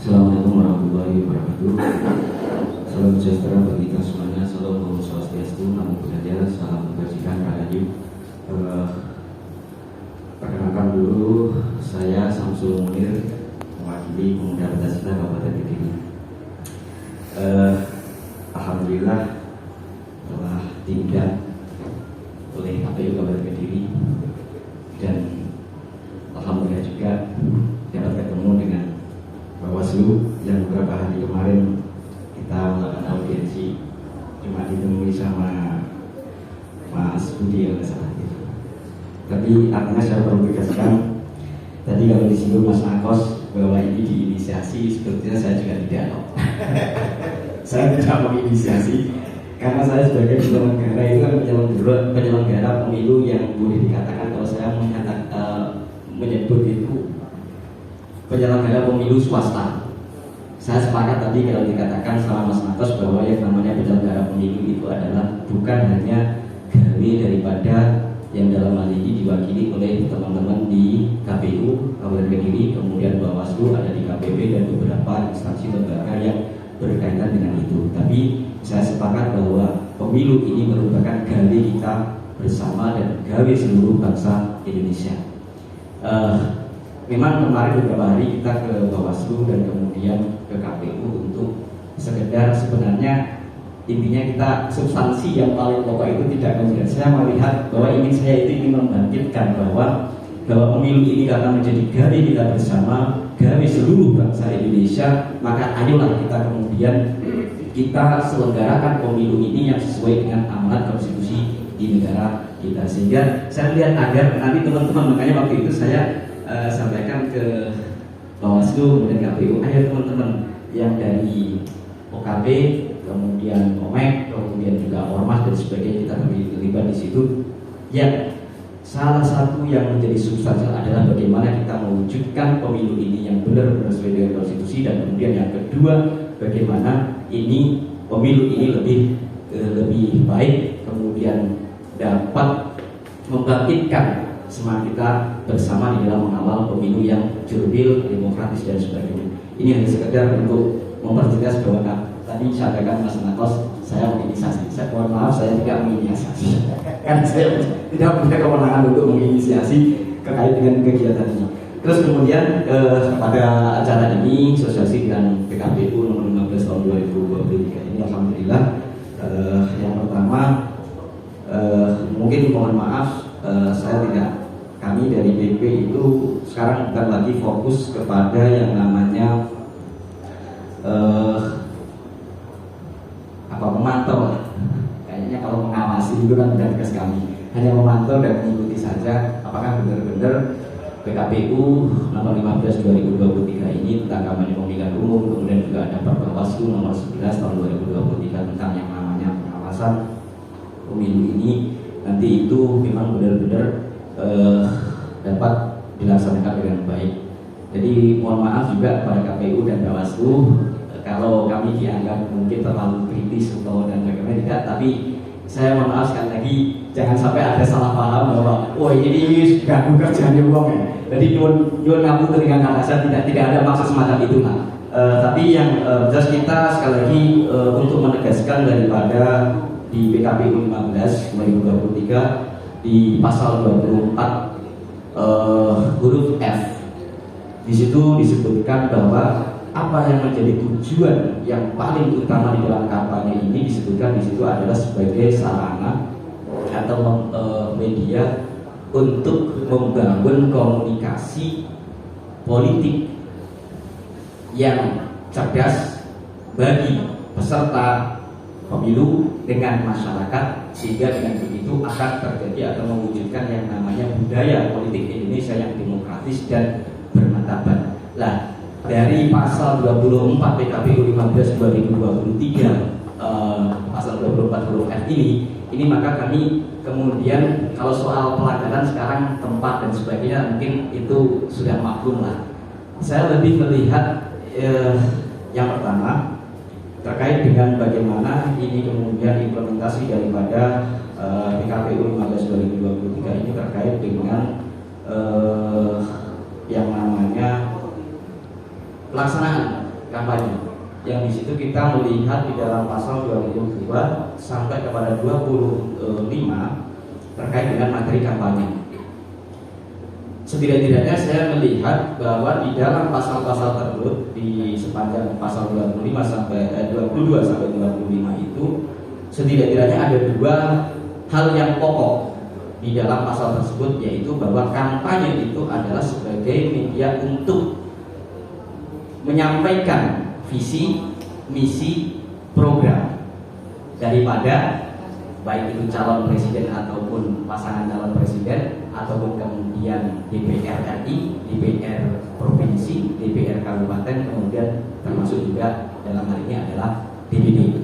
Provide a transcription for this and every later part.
Assalamualaikum warahmatullahi wabarakatuh. Salam sejahtera bagi kita semuanya. Salam Om Swastiastu, Namo Buddhaya, salam kebajikan rahayu. Perkenalkan dulu, saya Samsul Munir, mewakili Pemuda Pancasila Kabupaten Kediri. Alhamdulillah telah diundang oleh KPU Kabupaten Kediri, dan alhamdulillah juga dapat ketemu dengan Bawaslu yang beberapa hari kemarin kita melakukan audiensi, cuma ditemui sama Mas Budi yang salah itu. Tapi artinya saya perlu tegaskan, tadi kalau disinggung Mas Nakos bahwa ini diinisiasi, sepertinya saya juga tidak tahu. Saya tidak menginisiasi karena saya sebagai penyelenggara itu kan penyelenggara pemilu yang boleh dikatakan kalau saya menyebut itu penyelenggara pemilu swasta. Saya sepakat tadi kalau dikatakan sama Mas Nakos bahwa yang namanya penyelenggara pemilu itu adalah bukan hanya gawe daripada yang dalam hal ini diwakili oleh teman-teman di KPU Kabupaten Kediri, kemudian Bawaslu, ada di KPP dan beberapa instansi lembaga yang berkaitan dengan itu. Tapi saya sepakat bahwa pemilu ini merupakan gawe kita bersama dan gawe seluruh bangsa Indonesia. Memang kemarin beberapa hari kita ke Bawaslu dan kemudian ke KPU untuk sekedar, sebenarnya intinya kita substansi yang paling pokok itu tidak kemudian saya melihat bahwa saya itu ingin membangkitkan bahwa pemilu ini karena menjadi gawe kita bersama, gawe seluruh bangsa Indonesia, maka ayolah kita kemudian kita selenggarakan pemilu ini yang sesuai dengan amanat konstitusi di negara kita, sehingga saya lihat agar nanti teman-teman, makanya waktu itu saya sampaikan ke Bawaslu kemudian KPU, ayo teman-teman yang dari OKP, kemudian OMEK, kemudian juga Ormas dan sebagainya, kita terlibat di situ. Ya, salah satu yang menjadi substansial adalah bagaimana kita mewujudkan pemilu ini yang benar-benar sesuai dengan konstitusi, dan kemudian yang kedua bagaimana ini pemilu ini lebih baik, kemudian dapat membangkitkan semangat kita bersama di dalam mengawal pemilu yang jurdil, demokratis dan sebagainya. Ini hanya sekedar untuk memperjelas bahwa tadi sampaikan Mas Nakos, saya menginisiasi. Saya mohon maaf, saya tidak menginisiasi. Karena saya tidak punya kewenangan untuk menginisiasi terkait dengan kegiatan ini. Terus kemudian pada acara ini sosialisasi dengan PKPU nomor 15 tahun 2023 ini, alhamdulillah yang pertama mungkin mohon maaf, kami dari BP itu sekarang bukan lagi fokus kepada yang namanya memantau. Kayaknya kalau mengawasi itu kan bukan tugas kami, hanya memantau dan mengikuti saja apakah benar-benar PKPU nomor 15 2023 ini tentang kampanye pemilihan umum, kemudian juga ada Bawaslu nomor 11 tahun 2023 tentang yang namanya pengawasan pemilu ini, nanti itu memang benar-benar dapat dilaksanakan dengan baik. Jadi mohon maaf juga kepada KPU dan Bawaslu kalau kami dianggap mungkin terlalu kritis atau dan bagaimana, tidak. Tapi saya mohon maaf sekali lagi, jangan sampai ada salah paham bahwa ini ganggu kerjanya uang ya. Jadi nyuwun ngapunten dengan kata saya, tidak ada maksud semacam itu lah. Tapi yang jelas kita sekali lagi untuk menegaskan daripada di PKPU 15 2023 di pasal 24 huruf F, di situ disebutkan bahwa apa yang menjadi tujuan yang paling utama di dalam kampanye ini, disebutkan di situ adalah sebagai sarana atau media untuk membangun komunikasi politik yang cerdas bagi peserta pemilu dengan masyarakat, sehingga dengan begitu akan terjadi atau mewujudkan yang namanya budaya politik Indonesia yang demokratis dan bermartabat. Lah, dari pasal 24 PKPU 15 2023 pasal 24 huruf F ini maka kami kemudian kalau soal pelanggaran sekarang tempat dan sebagainya mungkin itu sudah maklum lah. Saya lebih melihat yang pertama terkait dengan bagaimana ini kemudian implementasi daripada PKPU 15 2023 ini terkait dengan yang namanya pelaksanaan kampanye. Yang di situ kita melihat di dalam pasal 22 sampai kepada 25 terkait dengan materi kampanye. Setidak-tidaknya saya melihat bahwa di dalam pasal-pasal tersebut di sepanjang pasal 22 sampai 25 itu setidak-tidaknya ada dua hal yang pokok di dalam pasal tersebut, yaitu bahwa kampanye itu adalah sebagai media untuk menyampaikan visi, misi, program daripada baik itu calon presiden ataupun pasangan calon presiden ataupun kemudian DPR RI, DPR provinsi, DPR kabupaten, kemudian termasuk juga dalam hal ini adalah DPD.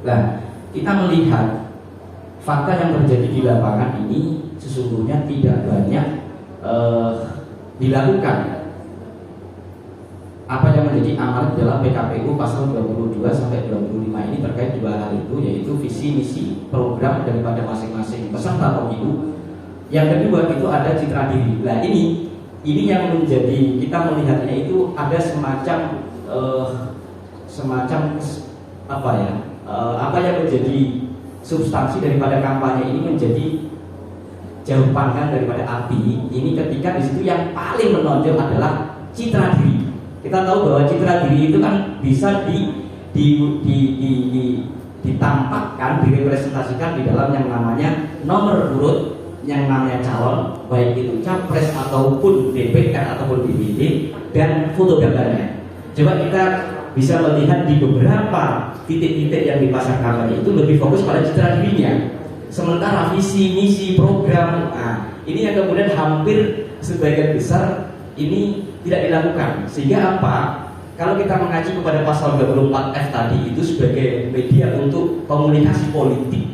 Nah, kita melihat fakta yang terjadi di lapangan ini sesungguhnya tidak banyak dilakukan apa yang menjadi amanat dalam PKPU pasal 22 sampai 25 ini terkait dua hal itu, yaitu visi misi program daripada masing-masing peserta pemilu. Yang kedua itu ada citra diri. Nah ini yang menjadi, kita melihatnya itu ada semacam apa yang menjadi substansi daripada kampanye ini menjadi jauh panggang daripada api. Ini ketika di situ yang paling menonjol adalah citra diri. Kita tahu bahwa citra diri itu kan bisa ditampakkan, direpresentasikan di dalam yang namanya nomor urut, yang namanya calon, baik itu capres ataupun DPR ataupun DPD, dan foto gambarnya. Coba kita bisa melihat di beberapa titik-titik yang dipasang kampanye itu lebih fokus pada citra dirinya, sementara visi, misi, program, ini yang kemudian hampir sebagian besar ini tidak dilakukan. Sehingga apa? Kalau kita mengacu kepada pasal 24F tadi itu sebagai media untuk komunikasi politik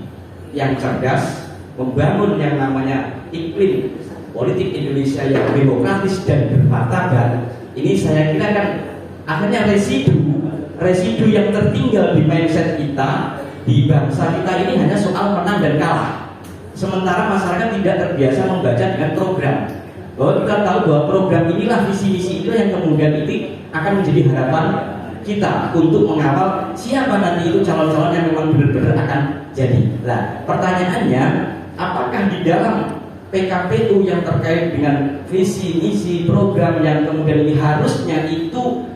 yang cerdas, membangun yang namanya iklim politik Indonesia yang demokratis dan bermartabat, ini saya kira kan akhirnya residu yang tertinggal di mindset kita, di bangsa kita ini hanya soal menang dan kalah. Sementara masyarakat tidak terbiasa membaca dengan program. Bahwa kita tahu bahwa program inilah, visi-misi inilah yang kemudian itu akan menjadi harapan kita untuk mengawal siapa nanti itu calon-calon yang memang benar-benar akan jadi. Nah, pertanyaannya, apakah di dalam PKPU yang terkait dengan visi, misi, program yang kemudian ini harusnya itu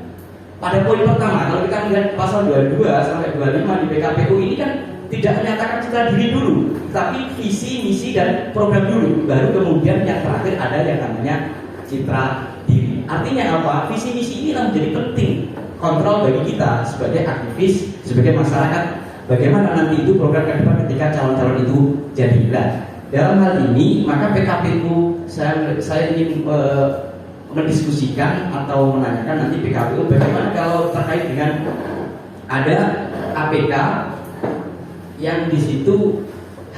pada poin pertama, kalau kita melihat pasal 22 sampai 25 di PKPU ini kan tidak menyatakan citra diri dulu, tapi visi, misi, dan program dulu. Baru kemudian yang terakhir ada yang namanya citra diri. Artinya apa? Visi, misi ini menjadi penting kontrol bagi kita sebagai aktivis, sebagai masyarakat. Bagaimana nanti itu program ke depan ketika calon-calon itu jadi. Nah, dalam hal ini maka PKPU saya ingin mendiskusikan atau menanyakan nanti PKPU bagaimana kalau terkait dengan ada APK yang di situ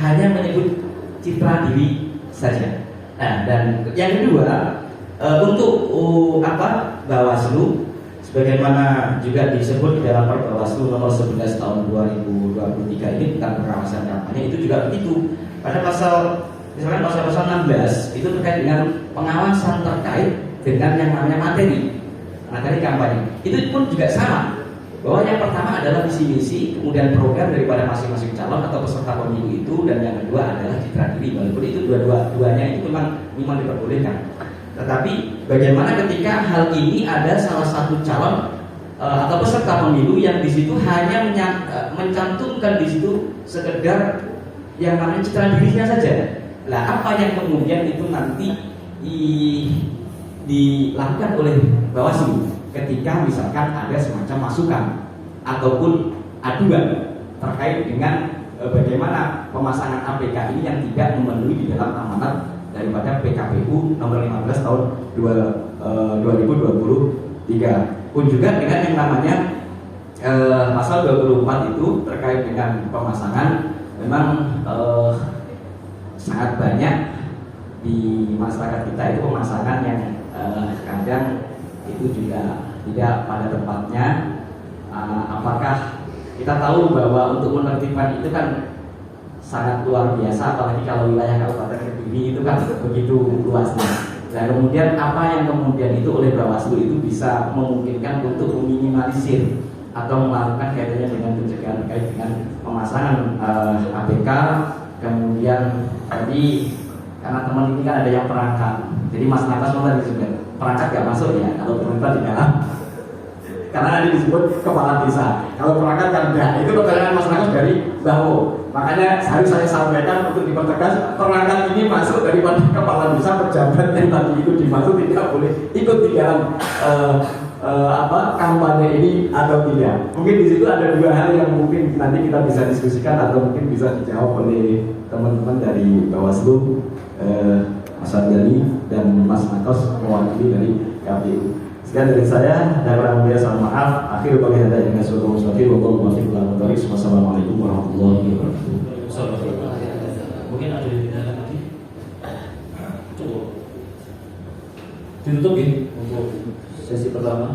hanya menyebut citra diri saja. Nah, dan yang kedua untuk Bawaslu, sebagaimana juga disebut di dalam Bawaslu nomor 11 tahun 2023 ini tentang pengawasan kampanye, itu juga begitu. Pada pasal misalkan pasal 16 itu terkait dengan pengawasan terkait dengan yang namanya materi kampanye. Itu pun juga sama. Bahwa yang pertama adalah visi misi, kemudian program daripada masing-masing calon atau peserta pemilu itu, dan yang kedua adalah citra diri. Walaupun itu dua-duanya itu memang diperbolehkan. Tetapi bagaimana ketika hal ini ada salah satu calon atau peserta pemilu yang di situ hanya mencantumkan di situ sekedar yang namanya citra dirinya saja. Lah apa yang kemudian itu nanti dilakukan oleh Bawaslu ketika misalkan ada semacam masukan ataupun aduan terkait dengan bagaimana pemasangan APK ini yang tidak memenuhi di dalam amanat daripada PKPU nomor 15 tahun 2023. Pun juga dengan yang namanya pasal 24 itu terkait dengan pemasangan, memang sangat banyak di masyarakat kita itu pemasangan yang kadang itu juga tidak pada tempatnya. Apakah kita tahu bahwa untuk menertibkan itu kan sangat luar biasa, apalagi kalau wilayah Kabupaten Kediri itu kan begitu luasnya. Nah kemudian apa yang kemudian itu oleh Bawaslu itu bisa memungkinkan untuk meminimalisir atau melakukan kaitannya dengan pencegahan terkait dengan pemasangan APK. Kemudian tadi karena teman ini kan ada yang perangkat, jadi Mas Natas tadi juga perangkat nggak masuk ya kalau pemerintah di dalam, karena ada disebut kepala desa. Kalau perangkat kan enggak, itu keterangan Mas Natas dari Bawo. Makanya harus saya sampaikan untuk dipertegas, perangkat ini masuk daripada kepala desa, pejabat yang tadi itu dimaksud tidak boleh ikut di dalam kampanye ini atau tidak. Mungkin di situ ada dua hal yang mungkin nanti kita bisa diskusikan atau mungkin bisa dijawab oleh teman-teman dari Bawaslu, Mas Andani dan Mas Nakos mewakili dari KPU. Sekian dari saya, ada kurang lebih mohon maaf. Akhir bagi anda yang sudah mustaqil, wassalamualaikum warahmatullahi wabarakatuh. Mungkin ada yang tidak lagi. Cukup. Ditutup ya untuk sesi pertama.